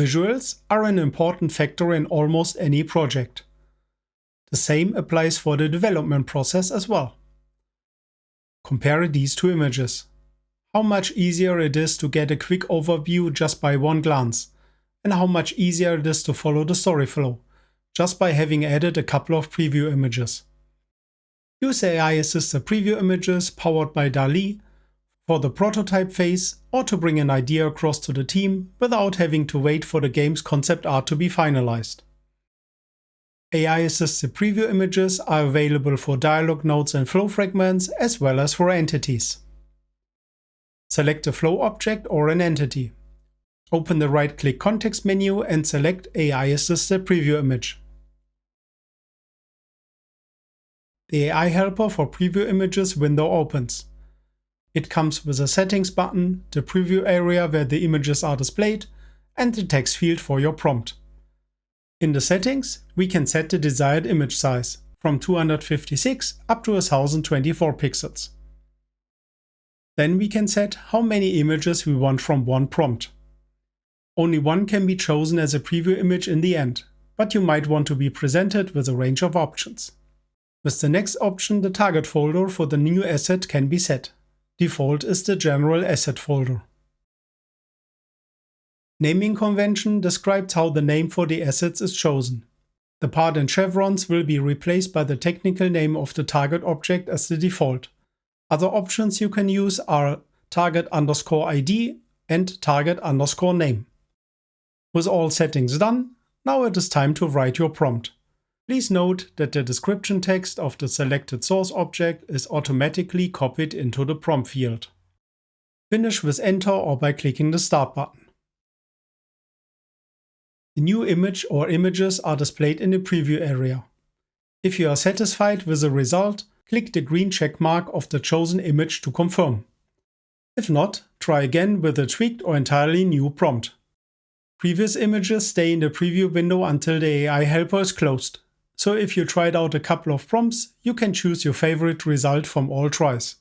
Visuals are an important factor in almost any project. The same applies for the development process as well. Compare these two images. How much easier it is to get a quick overview just by one glance, and how much easier it is to follow the story flow, just by having added a couple of preview images. Use AI-assisted preview images powered by DALL-E for the prototype phase or to bring an idea across to the team without having to wait for the game's concept art to be finalized. AI-assisted preview images are available for dialog nodes and flow fragments as well as for entities. Select a flow object or an entity. Open the right-click context menu and select AI-assisted preview image. The AI helper for preview images window opens. It comes with a settings button, the preview area where the images are displayed, and the text field for your prompt. In the settings, we can set the desired image size from 256 up to 1024 pixels. Then we can set how many images we want from one prompt. Only one can be chosen as a preview image in the end, but you might want to be presented with a range of options. With the next option, the target folder for the new asset can be set. Default is the general asset folder. Naming convention describes how the name for the assets is chosen. The part and chevrons will be replaced by the technical name of the target object as the default. Other options you can use are target_ID and target_name. With all settings done, now it is time to write your prompt. Please note that the description text of the selected source object is automatically copied into the prompt field. Finish with Enter or by clicking the Start button. The new image or images are displayed in the preview area. If you are satisfied with the result, click the green check mark of the chosen image to confirm. If not, try again with a tweaked or entirely new prompt. Previous images stay in the preview window until the AI helper is closed. So if you tried out a couple of prompts, you can choose your favorite result from all tries.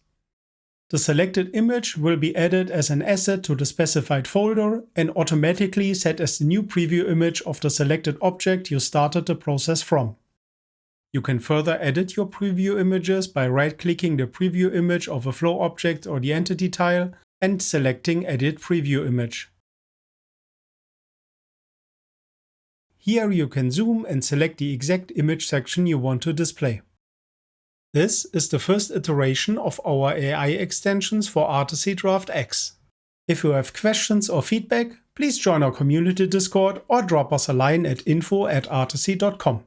The selected image will be added as an asset to the specified folder and automatically set as the new preview image of the selected object you started the process from. You can further edit your preview images by right-clicking the preview image of a flow object or the entity tile and selecting Edit Preview Image. Here you can zoom and select the exact image section you want to display. This is the first iteration of our AI extensions for Articy Draft X. If you have questions or feedback, please join our community Discord or drop us a line at info@articy.com.